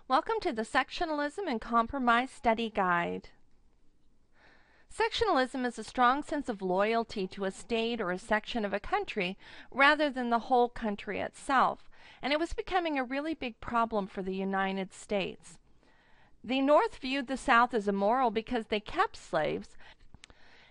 Welcome to the Sectionalism and Compromise Study Guide. Sectionalism is a strong sense of loyalty to a state or a section of a country rather than the whole country itself, and it was becoming a really big problem for the United States. The North viewed the South as immoral because they kept slaves,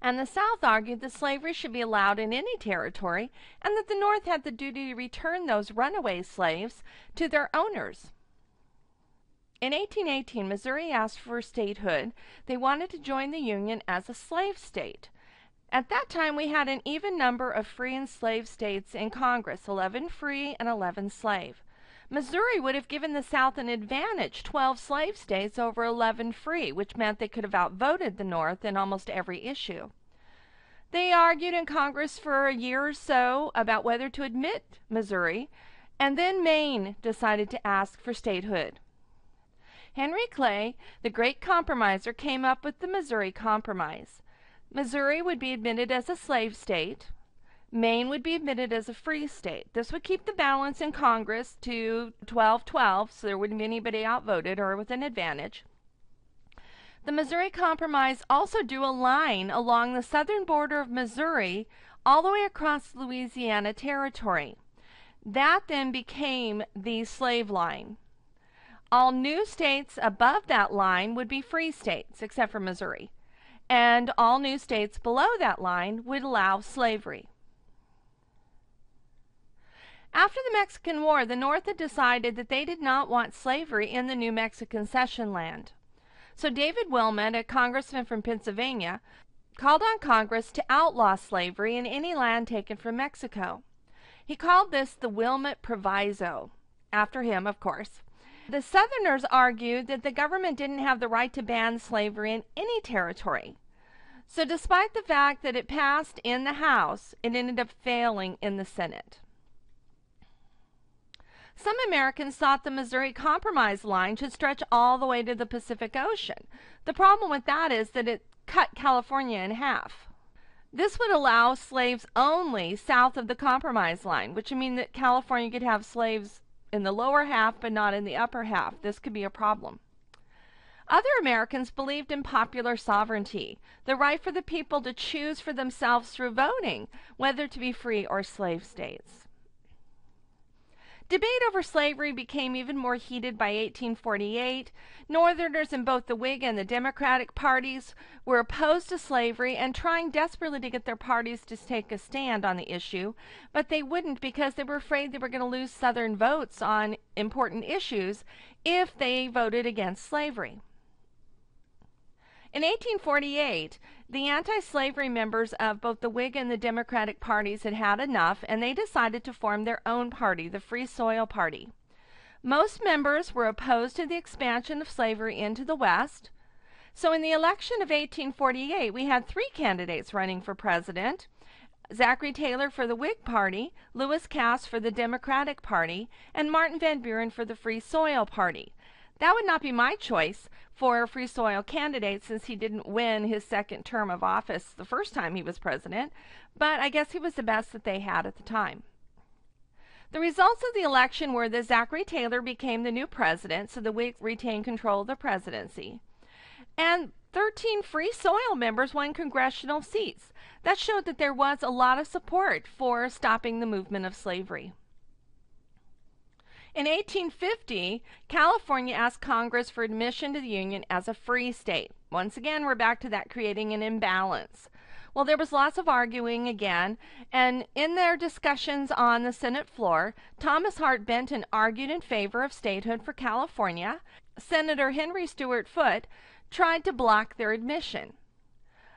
and the South argued that slavery should be allowed in any territory and that the North had the duty to return those runaway slaves to their owners. In 1818, Missouri asked for statehood. They wanted to join the Union as a slave state. At that time, we had an even number of free and slave states in Congress, 11 free and 11 slave. Missouri would have given the South an advantage, 12 slave states over 11 free, which meant they could have outvoted the North in almost every issue. They argued in Congress for a year or so about whether to admit Missouri, and then Maine decided to ask for statehood. Henry Clay, the great compromiser, came up with the Missouri Compromise. Missouri would be admitted as a slave state. Maine would be admitted as a free state. This would keep the balance in Congress to 12-12, so there wouldn't be anybody outvoted or with an advantage. The Missouri Compromise also drew a line along the southern border of Missouri all the way across Louisiana Territory. That then became the slave line. All new states above that line would be free states, except for Missouri, and all new states below that line would allow slavery. After the Mexican War, the North had decided that they did not want slavery in the new Mexican cession land. So David Wilmot, a congressman from Pennsylvania, called on Congress to outlaw slavery in any land taken from Mexico. He called this the Wilmot Proviso, after him, of course. The Southerners argued that the government didn't have the right to ban slavery in any territory. So despite the fact that it passed in the House, it ended up failing in the Senate. Some Americans thought the Missouri Compromise line should stretch all the way to the Pacific Ocean. The problem with that is that it cut California in half. This would allow slaves only south of the Compromise line, which would mean that California could have slaves in the lower half but not in the upper half. This could be a problem. Other Americans believed in popular sovereignty, the right for the people to choose for themselves through voting whether to be free or slave states. Debate over slavery became even more heated by 1848. Northerners in both the Whig and the Democratic parties were opposed to slavery and trying desperately to get their parties to take a stand on the issue, but they wouldn't because they were afraid they were going to lose Southern votes on important issues if they voted against slavery. In 1848, the anti-slavery members of both the Whig and the Democratic parties had had enough, and they decided to form their own party, the Free Soil Party. Most members were opposed to the expansion of slavery into the West. So in the election of 1848, we had three candidates running for president: Zachary Taylor for the Whig Party, Lewis Cass for the Democratic Party, and Martin Van Buren for the Free Soil Party. That would not be my choice for a Free Soil candidate since he didn't win his second term of office the first time he was president, but I guess he was the best that they had at the time. The results of the election were that Zachary Taylor became the new president, so the Whigs retained control of the presidency. And 13 Free Soil members won congressional seats. That showed that there was a lot of support for stopping the movement of slavery. In 1850, California asked Congress for admission to the Union as a free state. Once again, we're back to that creating an imbalance. Well, there was lots of arguing again, and in their discussions on the Senate floor, Thomas Hart Benton argued in favor of statehood for California. Senator Henry Stewart Foote tried to block their admission.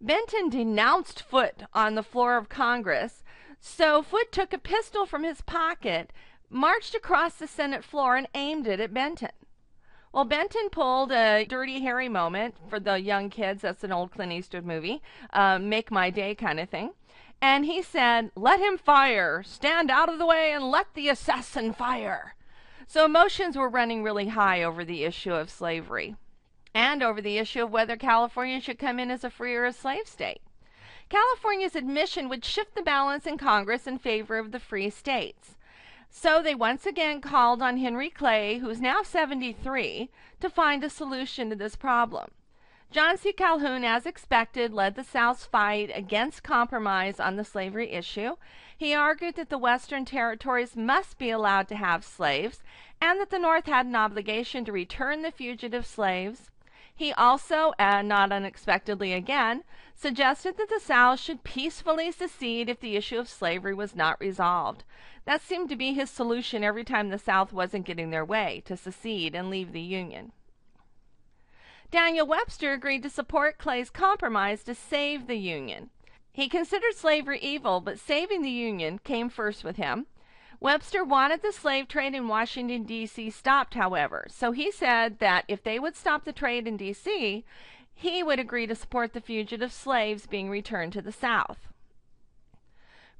Benton denounced Foote on the floor of Congress, so Foote took a pistol from his pocket, marched across the Senate floor, and aimed it at Benton. Well, Benton pulled a Dirty Harry moment for the young kids. That's an old Clint Eastwood movie, make my day kind of thing. And he said, "Let him fire. Stand out of the way and let the assassin fire." So emotions were running really high over the issue of slavery and over the issue of whether California should come in as a free or a slave state. California's admission would shift the balance in Congress in favor of the free states. So they once again called on Henry Clay, who's now 73, to find a solution to this problem. John C. Calhoun, as expected, led the South's fight against compromise on the slavery issue. He argued that the Western territories must be allowed to have slaves, and that the North had an obligation to return the fugitive slaves. He also, and not unexpectedly again, suggested that the South should peacefully secede if the issue of slavery was not resolved. That seemed to be his solution every time the South wasn't getting their way, to secede and leave the Union. Daniel Webster agreed to support Clay's compromise to save the Union. He considered slavery evil, but saving the Union came first with him. Webster wanted the slave trade in Washington, D.C. stopped, however, so he said that if they would stop the trade in D.C., he would agree to support the fugitive slaves being returned to the South.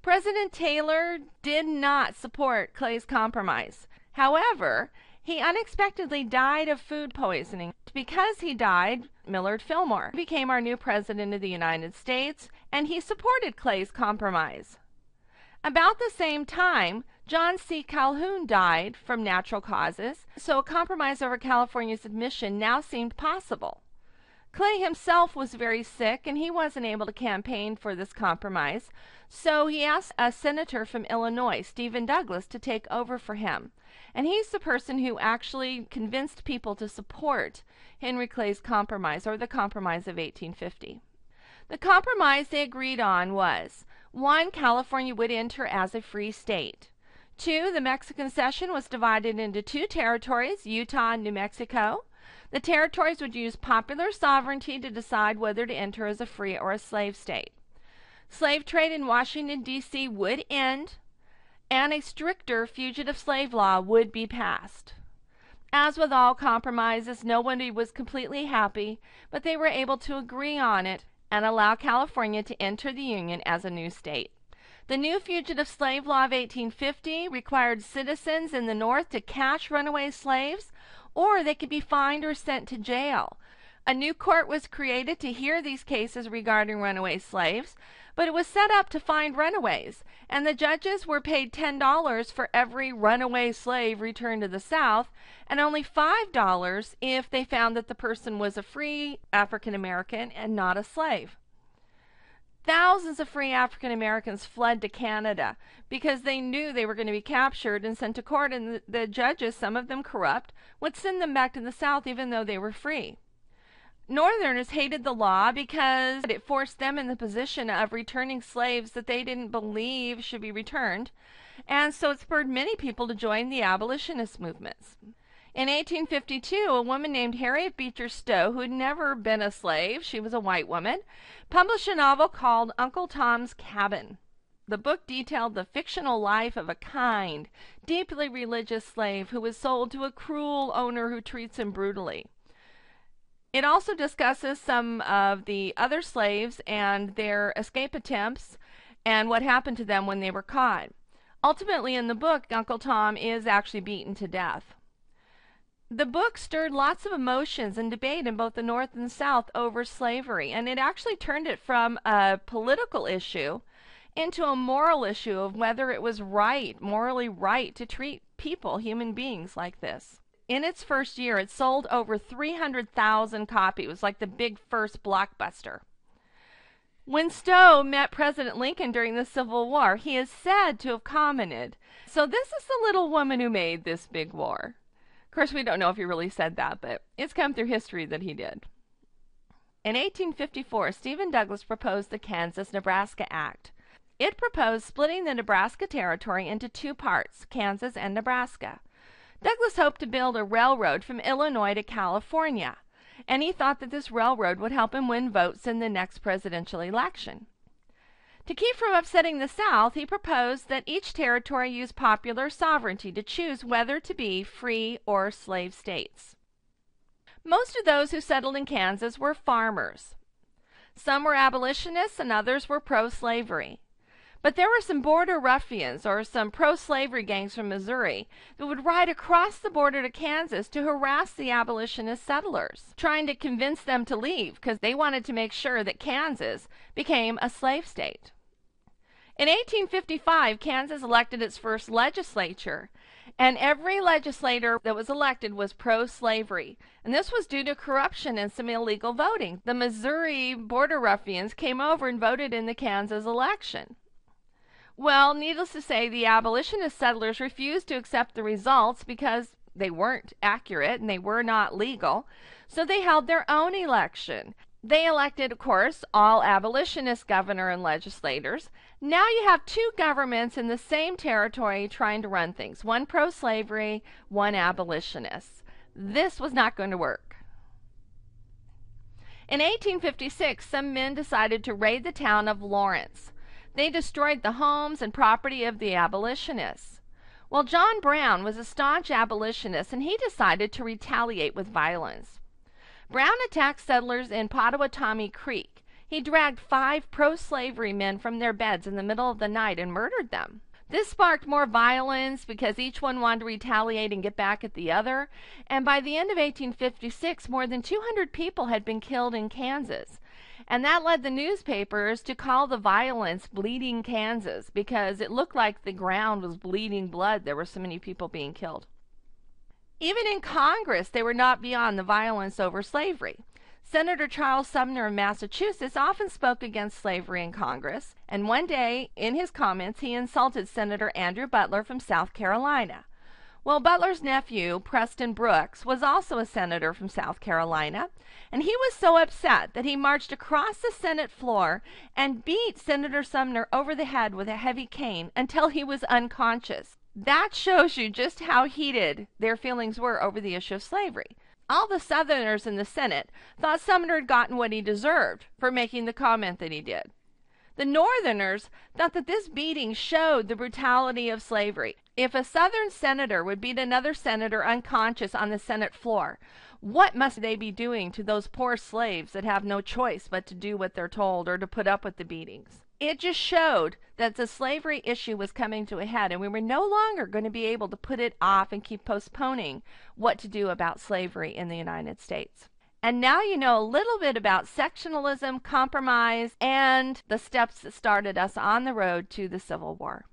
President Taylor did not support Clay's compromise. However, he unexpectedly died of food poisoning. Because he died, Millard Fillmore became our new president of the United States, and he supported Clay's compromise. About the same time, John C. Calhoun died from natural causes, so a compromise over California's admission now seemed possible. Clay himself was very sick, and he wasn't able to campaign for this compromise, so he asked a senator from Illinois, Stephen Douglas, to take over for him. And he's the person who actually convinced people to support Henry Clay's compromise, or the Compromise of 1850. The compromise they agreed on was: 1. California would enter as a free state. 2. The Mexican cession was divided into 2 territories, Utah and New Mexico. The territories would use popular sovereignty to decide whether to enter as a free or a slave state. Slave trade in Washington, D.C. would end, and a stricter fugitive slave law would be passed. As with all compromises, nobody was completely happy, but they were able to agree on it and allow California to enter the Union as a new state. The new Fugitive Slave Law of 1850 required citizens in the North to catch runaway slaves, or they could be fined or sent to jail. A new court was created to hear these cases regarding runaway slaves, but it was set up to find runaways, and the judges were paid $10 for every runaway slave returned to the South, and only $5 if they found that the person was a free African American and not a slave. Thousands of free African Americans fled to Canada because they knew they were going to be captured and sent to court, and the judges, some of them corrupt, would send them back to the South even though they were free. Northerners hated the law because it forced them in the position of returning slaves that they didn't believe should be returned, and so it spurred many people to join the abolitionist movements. In 1852, a woman named Harriet Beecher Stowe, who had never been a slave, she was a white woman, published a novel called Uncle Tom's Cabin. The book detailed the fictional life of a kind, deeply religious slave who was sold to a cruel owner who treats him brutally. It also discusses some of the other slaves and their escape attempts and what happened to them when they were caught. Ultimately, in the book, Uncle Tom is actually beaten to death. The book stirred lots of emotions and debate in both the North and the South over slavery, and it actually turned it from a political issue into a moral issue of whether it was right, morally right, to treat people, human beings, like this. In its first year, it sold over 300,000 copies. It was like the big first blockbuster. When Stowe met President Lincoln during the Civil War, he is said to have commented, "So this is the little woman who made this big war." Of course, we don't know if he really said that, but it's come through history that he did. In 1854, Stephen Douglas proposed the Kansas-Nebraska Act. It proposed splitting the Nebraska Territory into 2 parts, Kansas and Nebraska. Douglas hoped to build a railroad from Illinois to California, and he thought that this railroad would help him win votes in the next presidential election. To keep from upsetting the South, he proposed that each territory use popular sovereignty to choose whether to be free or slave states. Most of those who settled in Kansas were farmers. Some were abolitionists and others were pro-slavery. But there were some border ruffians or some pro-slavery gangs from Missouri that would ride across the border to Kansas to harass the abolitionist settlers, trying to convince them to leave because they wanted to make sure that Kansas became a slave state. In 1855, Kansas elected its first legislature, and every legislator that was elected was pro-slavery. And this was due to corruption and some illegal voting. The Missouri border ruffians came over and voted in the Kansas election. Well, needless to say, the abolitionist settlers refused to accept the results because they weren't accurate and they were not legal, so they held their own election. They elected, of course, all abolitionist governor and legislators. Now you have two governments in the same territory trying to run things, one pro-slavery, one abolitionist. This was not going to work. In 1856, some men decided to raid the town of Lawrence. They destroyed the homes and property of the abolitionists. Well, John Brown was a staunch abolitionist, and he decided to retaliate with violence. Brown attacked settlers in Pottawatomie Creek. He dragged 5 pro-slavery men from their beds in the middle of the night and murdered them. This sparked more violence because each one wanted to retaliate and get back at the other, and by the end of 1856, more than 200 people had been killed in Kansas. And that led the newspapers to call the violence Bleeding Kansas because it looked like the ground was bleeding blood. There were so many people being killed. Even in Congress, they were not beyond the violence over slavery. Senator Charles Sumner of Massachusetts often spoke against slavery in Congress, and one day, in his comments, he insulted Senator Andrew Butler from South Carolina. Well, Butler's nephew, Preston Brooks, was also a senator from South Carolina, and he was so upset that he marched across the Senate floor and beat Senator Sumner over the head with a heavy cane until he was unconscious. That shows you just how heated their feelings were over the issue of slavery. All the Southerners in the Senate thought Sumner had gotten what he deserved for making the comment that he did. The Northerners thought that this beating showed the brutality of slavery. If a Southern senator would beat another senator unconscious on the Senate floor, what must they be doing to those poor slaves that have no choice but to do what they're told or to put up with the beatings? It just showed that the slavery issue was coming to a head, and we were no longer going to be able to put it off and keep postponing what to do about slavery in the United States. And now you know a little bit about sectionalism, compromise, and the steps that started us on the road to the Civil War.